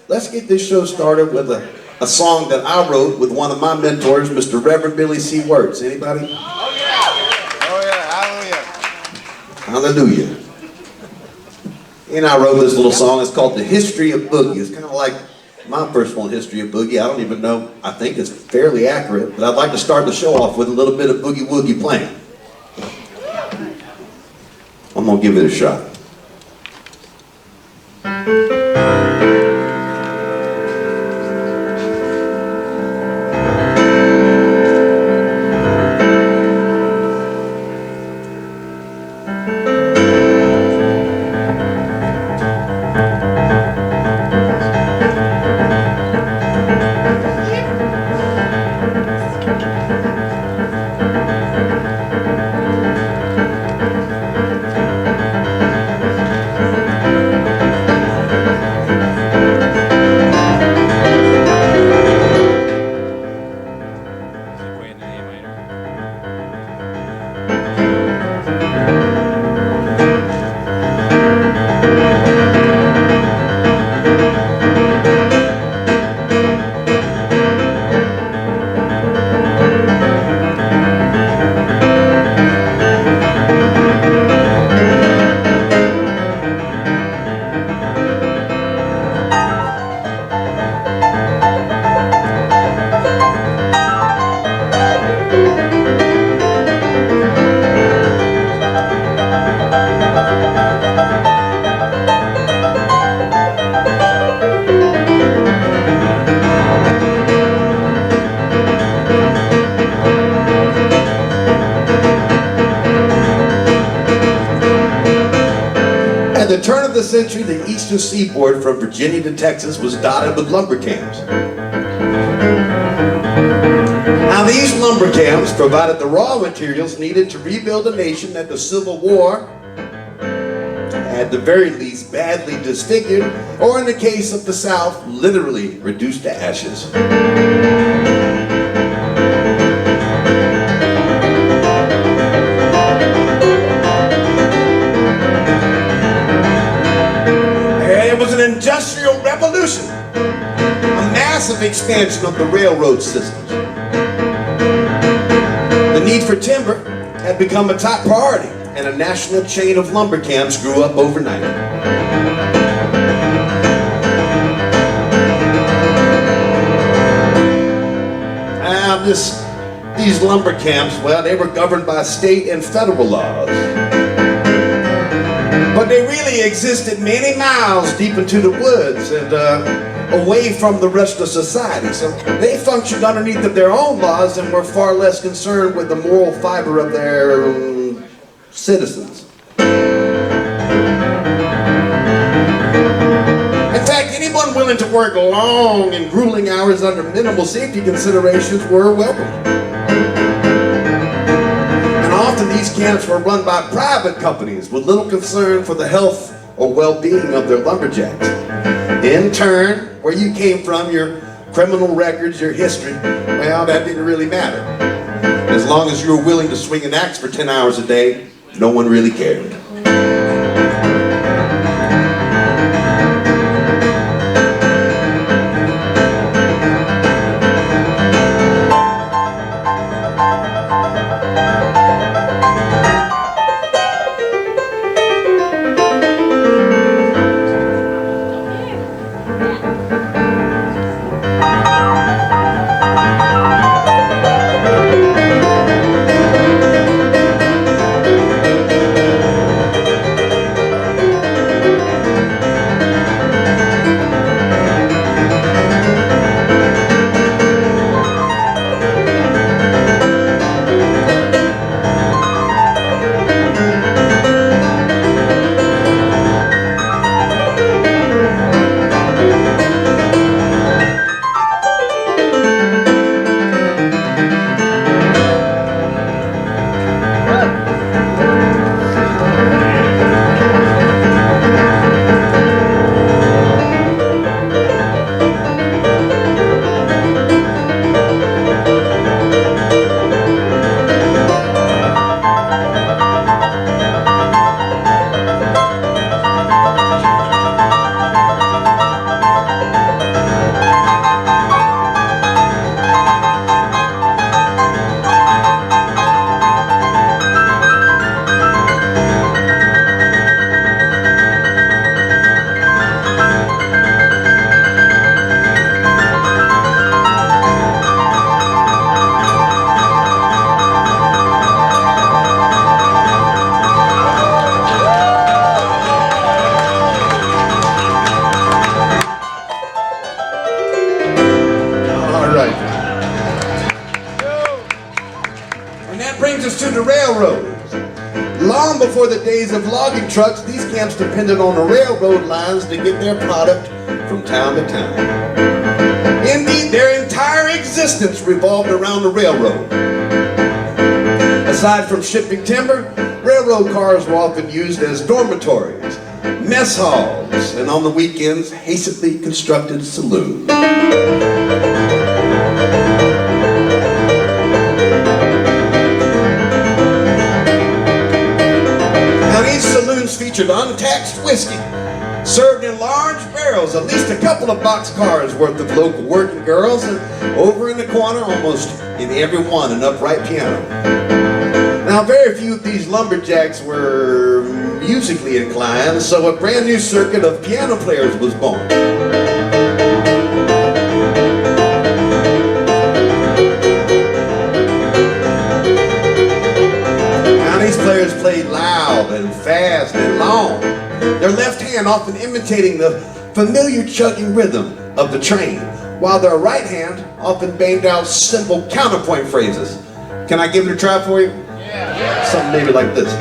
let's get this show started with a song that I wrote with one of my mentors, Mr. Reverend Billy C. Wirtz. Anybody? Oh yeah! Oh yeah! Hallelujah! Hallelujah. And I wrote this little song. It's called The History of Boogie. It's kind of like my personal history of Boogie. I don't even know. I think it's fairly accurate. But I'd like to start the show off with a little bit of Boogie Woogie playing. I'm going to give it a shot. At the turn of the century, the eastern seaboard from Virginia to Texas was dotted with lumber camps. Now these lumber camps provided the raw materials needed to rebuild a nation that the Civil War, at the very least, badly disfigured, or in the case of the South, literally reduced to ashes. Industrial revolution, a massive expansion of the railroad systems. The need for timber had become a top priority, and a national chain of lumber camps grew up overnight. Now, these lumber camps, well, they were governed by state and federal laws. But they really existed many miles deep into the woods and away from the rest of society. So they functioned underneath of their own laws and were far less concerned with the moral fiber of their citizens. In fact, anyone willing to work long and grueling hours under minimal safety considerations were welcome. Often these camps were run by private companies with little concern for the health or well-being of their lumberjacks. In turn, where you came from, your criminal records, your history, well, that didn't really matter. As long as you were willing to swing an axe for 10 hours a day, no one really cared. Long before the days of logging trucks, these camps depended on the railroad lines to get their product from town to town. Indeed, their entire existence revolved around the railroad. Aside from shipping timber, railroad cars were often used as dormitories, mess halls, and on the weekends, hastily constructed saloons. Now these saloons featured untaxed whiskey, served in large barrels, at least a couple of boxcars worth of local working girls, and over in the corner, almost in every one, an upright piano. Now, very few of these lumberjacks were musically inclined, so a brand new circuit of piano players was born. Now, these players played loud and fast and long, their left hand often imitating the familiar chugging rhythm of the train, while their right hand often banged out simple counterpoint phrases. Can I give it a try for you? Yeah. Something maybe like this.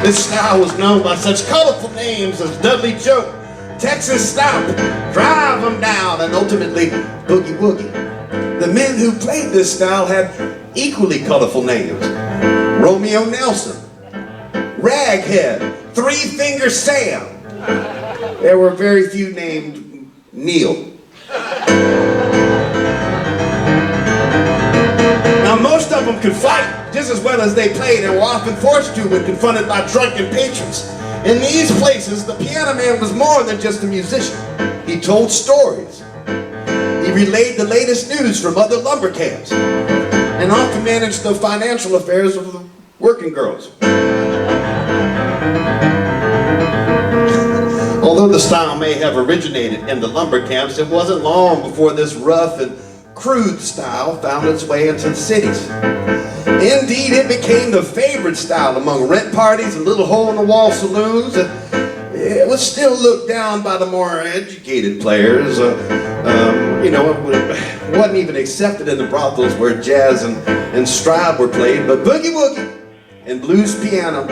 This style was known by such colorful names as Dudley Joke, Texas Stomp, Drive 'em Down, and ultimately Boogie Woogie. The men who played this style had equally colorful names: Romeo Nelson, Raghead, Three Finger Sam. There were very few named Neil. Now most of them could fight just as well as they played, and were often forced to when confronted by drunken patrons. In these places, the piano man was more than just a musician. He told stories. He relayed the latest news from other lumber camps, and often managed the financial affairs of the working girls. Although the style may have originated in the lumber camps, it wasn't long before this rough and crude style found its way into the cities. Indeed, it became the favorite style among rent parties and little hole-in-the-wall saloons. It was still looked down by the more educated players. It wasn't even accepted in the brothels where jazz and stride were played, but boogie woogie and blues piano,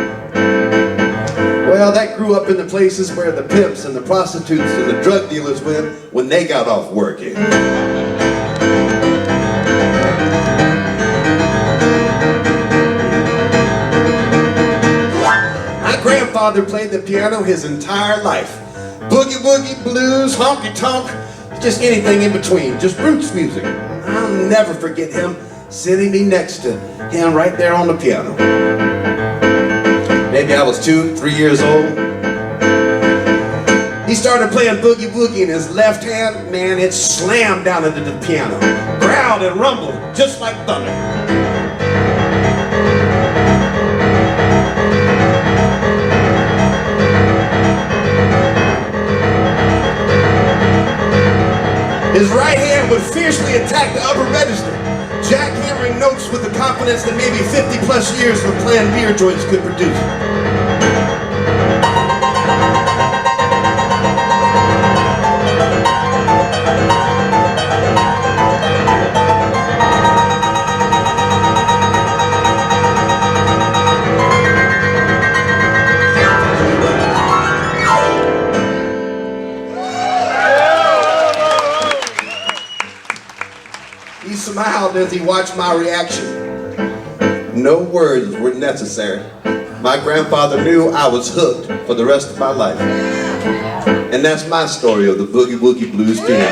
well, that grew up in the places where the pimps and the prostitutes and the drug dealers went when they got off working. My grandfather played the piano his entire life. Boogie woogie, blues, honky tonk, just anything in between, just roots music. I'll never forget him sitting me next to him right there on the piano. Maybe I was 2, 3 years old. He started playing boogie woogie in his left hand. Man, it slammed down into the piano, growled and rumbled just like thunder. His right hand would fiercely attack the upper register, jackhammering notes with the confidence that maybe 50 plus years of playing beer joints could produce. He smiled as he watched my reaction. No words were necessary. My grandfather knew I was hooked for the rest of my life. And that's my story of the Boogie Woogie Blues piano.